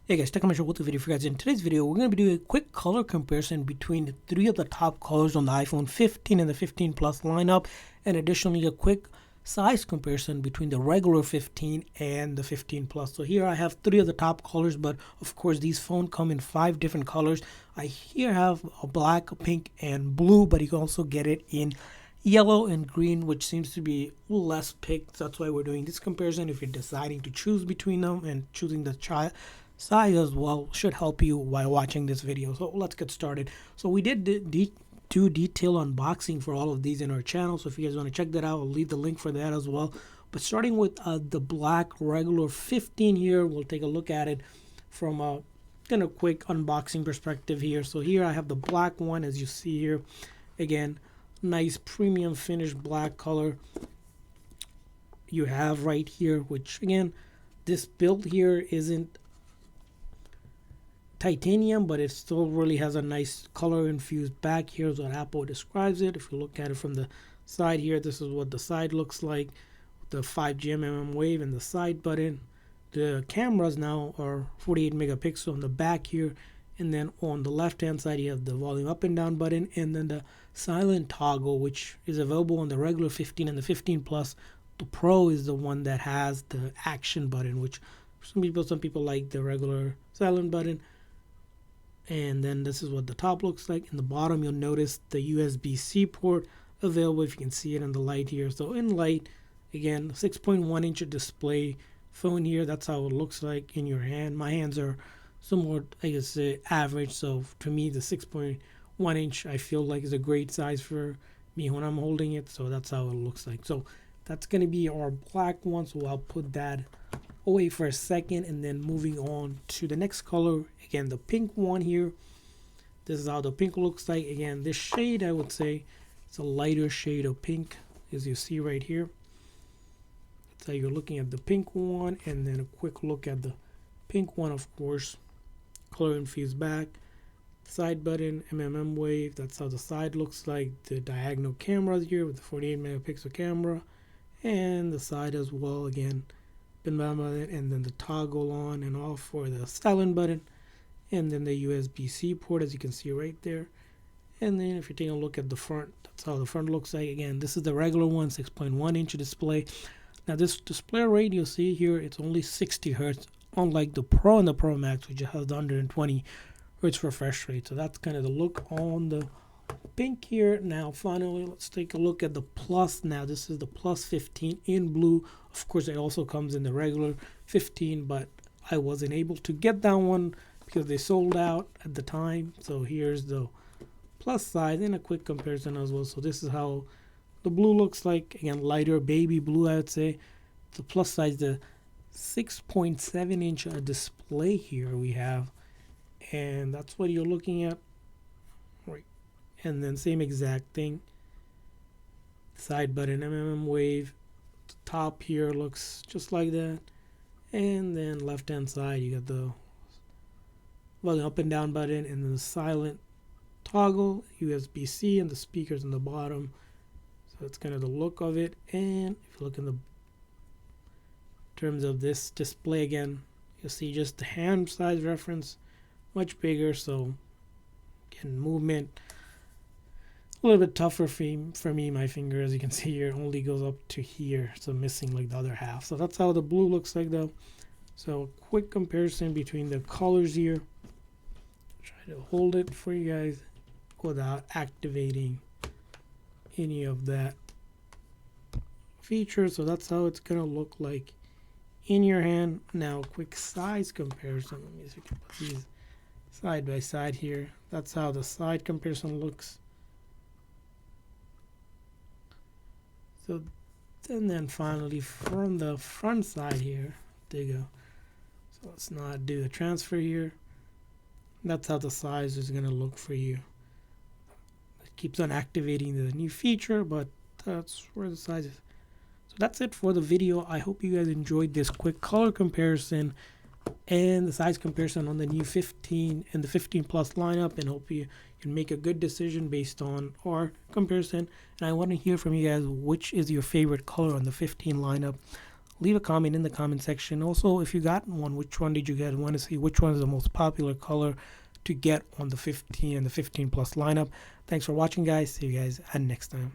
Hey guys, Technology with the video for you guys. In today's video, we're going to be doing a quick color comparison between the three of the top colors on the iPhone 15 and the 15 Plus lineup, and additionally a quick size comparison between the regular 15 and the 15 Plus. So here I have three of the top colors, but of course these phones come in 5 different colors. I here have a black, a pink, and blue, but you can also get it in yellow and green, which seems to be less picked. That's why we're doing this comparison. If you're deciding to choose between them, and choosing the size as well should help you while watching this video. So let's get started. So we did do detail unboxing for all of these in our channel, so if you guys want to check that out, I'll leave the link for that as well. But starting with the black regular 15 here, we'll take a look at it from a kind of quick unboxing perspective here. So here I have the black one, as you see here. Again, nice premium finished black color you have right here, which again, this build here isn't titanium, but it still really has a nice color infused back. Here's what Apple describes it. If you look at it from the side here, this is what the side looks like, the 5G mm wave and the side button. The cameras now are 48 megapixel on the back here, and then on the left hand side you have the volume up and down button, and then the silent toggle, which is available on the regular 15 and the 15 Plus. The Pro is the one that has the action button, which some people like the regular silent button. And then this is what the top looks like. In the bottom you'll notice the USB-C port available, if you can see it in the light here. So in light, again, 6.1 inch display phone here. That's how it looks like in your hand. My hands are somewhat, I guess, average, so to me the 6.1 inch I feel like is a great size for me when I'm holding it. So that's how it looks like. So that's going to be our black one, so I'll put that away for a second, and then moving on to the next color. Again, the pink one here. This is how the pink looks like. Again, this shade, I would say it's a lighter shade of pink, as you see right here. So you're looking at the pink one, and then a quick look at the pink one, of course. Color infused back, side button, MMM wave. That's how the side looks like. The diagonal cameras here with the 48 megapixel camera, and the side as well. Again, and then the toggle on and off for the silent button, and then the USB-C port, as you can see right there. And then if you're taking a look at the front, that's how the front looks like. Again, this is the regular one, 6.1 inch display. Now this display rate, you'll see here, it's only 60 hertz, unlike the Pro and the Pro Max, which has the 120 hertz refresh rate. So that's kind of the look on the pink here. Now finally, let's take a look at the Plus. Now this is the Plus 15 in blue. Of course, it also comes in the regular 15, but I wasn't able to get that one because they sold out at the time. So here's the Plus size in a quick comparison as well. So this is how the blue looks like. Again, lighter baby blue, I would say. The Plus size, the 6.7 inch display here we have, and that's what you're looking at. Right. And then same exact thing, side button, MMM wave. The top here looks just like that, and then left hand side you got the volume up and down button, and then the silent toggle, USB-C, and the speakers in the bottom. So that's kind of the look of it. And if you look in the terms of this display, again, you'll see just the hand size reference much bigger. So again, movement a little bit tougher for me. My finger, as you can see here, only goes up to here, so missing like the other half. So that's how the blue looks like though. So a quick comparison between the colors here. Try to hold it for you guys without activating any of that feature. So that's how it's gonna look like in your hand. Now quick size comparison. Let me see if we can put these side by side here. That's how the side comparison looks. So, and then finally from the front side here, there you go. So let's not do the transfer here. That's how the size is going to look for you. It keeps on activating the new feature, but that's where the size is. So that's it for the video. I hope you guys enjoyed this quick color comparison and the size comparison on the new 15 and the 15 Plus lineup, and hope you can make a good decision based on our comparison. And I want to hear from you guys, which is your favorite color on the 15 lineup. leave a comment in the comment section. Also, if you got one, which one did you get? I want to see which one is the most popular color to get on the 15 and the 15 Plus lineup. Thanks for watching, guys. See you guys at next time.